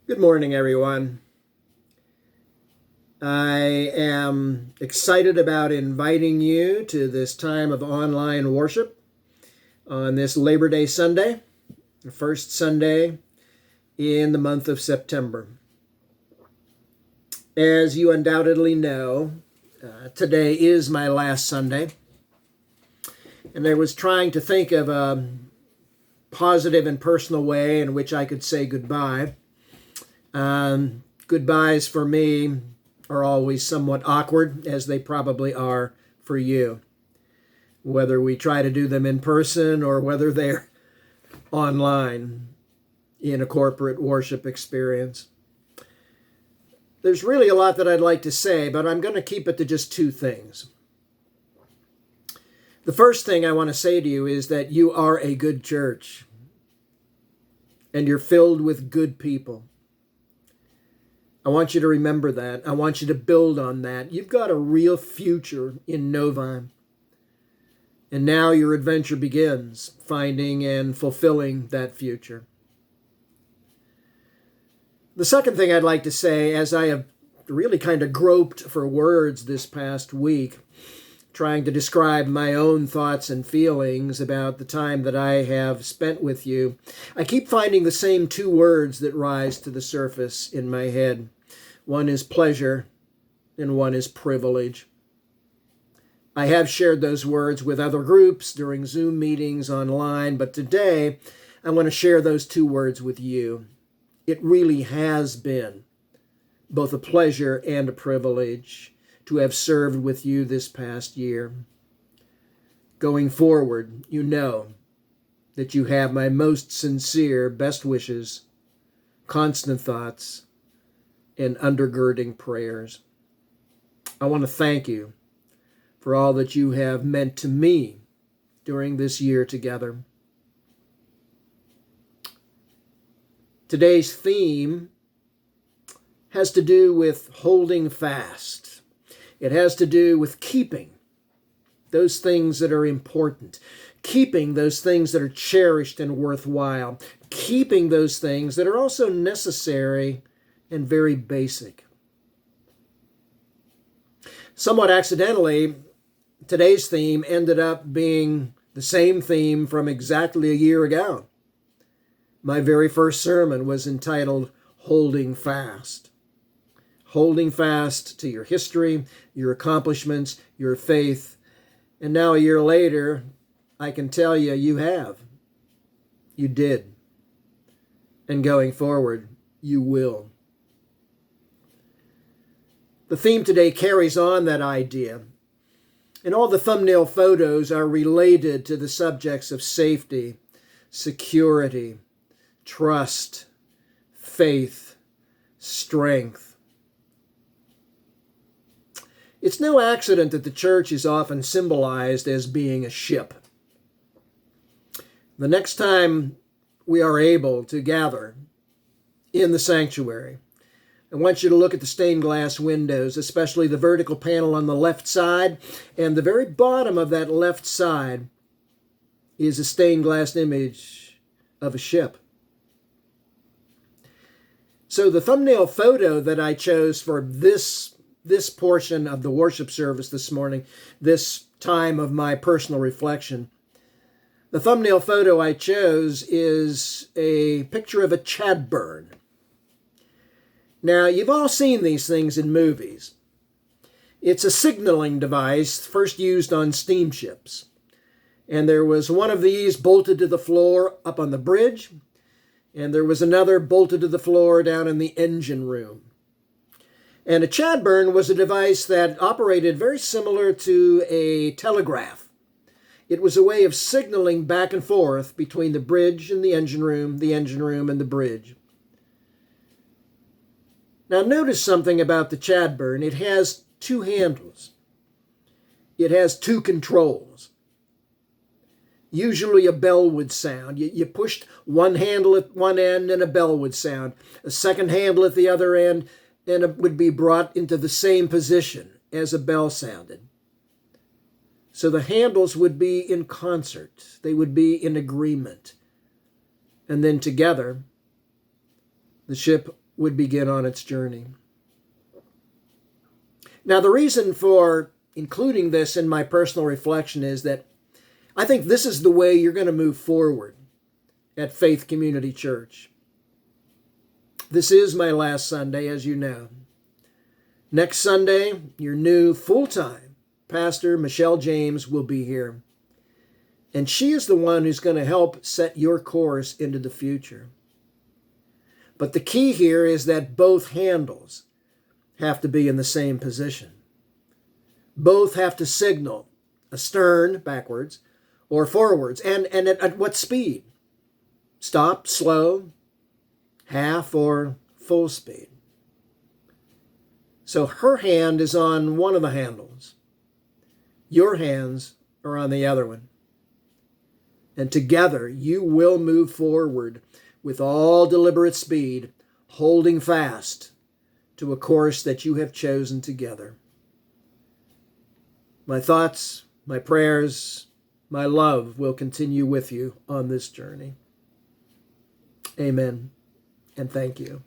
Good morning, everyone. I am excited about inviting you to this time of online worship on this Labor Day Sunday, the first Sunday in the month of September. As you undoubtedly know, today is my last Sunday, and I was trying to think of a positive and personal way in which I could say goodbye. Goodbyes for me are always somewhat awkward, as they probably are for you, whether we try to do them in person or whether they're online in a corporate worship experience. There's really a lot that I'd like to say, but I'm going to keep it to just two things. The first thing I want to say to you is that you are a good church, and you're filled with good people. I want you to remember that. I want you to build on that. You've got a real future in Novi. And now your adventure begins, finding and fulfilling that future. The second thing I'd like to say, as I have really kind of groped for words this past week, trying to describe my own thoughts and feelings about the time that I have spent with you, I keep finding the same two words that rise to the surface in my head. One is pleasure, and one is privilege. I have shared those words with other groups during Zoom meetings online, but today I want to share those two words with you. It really has been both a pleasure and a privilege to have served with you this past year. Going forward, you know that you have my most sincere best wishes, constant thoughts, and undergirding prayers. I want to thank you for all that you have meant to me during this year together. Today's theme has to do with holding fast. It has to do with keeping those things that are important, keeping those things that are cherished and worthwhile, keeping those things that are also necessary and very basic. Somewhat accidentally, today's theme ended up being the same theme from exactly a year ago. My very first sermon was entitled Holding Fast. Holding fast to your history, your accomplishments, your faith. And now a year later, I can tell you, you have. You did. And going forward, you will. The theme today carries on that idea, and all the thumbnail photos are related to the subjects of safety, security, trust, faith, strength. It's no accident that the church is often symbolized as being a ship. The next time we are able to gather in the sanctuary, I want you to look at the stained glass windows, especially the vertical panel on the left side. And the very bottom of that left side is a stained glass image of a ship. So the thumbnail photo that I chose for this portion of the worship service this morning, this time of my personal reflection, the thumbnail photo I chose is a picture of a Chadburn. Now, you've all seen these things in movies. It's a signaling device first used on steamships. And there was one of these bolted to the floor up on the bridge, and there was another bolted to the floor down in the engine room. And a Chadburn was a device that operated very similar to a telegraph. It was a way of signaling back and forth between the bridge and the engine room and the bridge. Now notice something about the Chadburn. It has two handles. It has two controls. Usually a bell would sound. You pushed one handle at one end and a bell would sound. A second handle at the other end and it would be brought into the same position as a bell sounded. So the handles would be in concert. They would be in agreement. And then together, the ship would begin on its journey. Now, the reason for including this in my personal reflection is that I think this is the way you're going to move forward at Faith Community Church. This is my last Sunday, as you know. Next Sunday, your new full-time pastor, Michelle James, will be here. And she is the one who's going to help set your course into the future. But the key here is that both handles have to be in the same position. Both have to signal astern, backwards, or forwards. And at what speed? Stop, slow, half, or full speed. So her hand is on one of the handles. Your hands are on the other one. And together you will move forward with all deliberate speed, holding fast to a course that you have chosen together. My thoughts, my prayers, my love will continue with you on this journey. Amen, and thank you.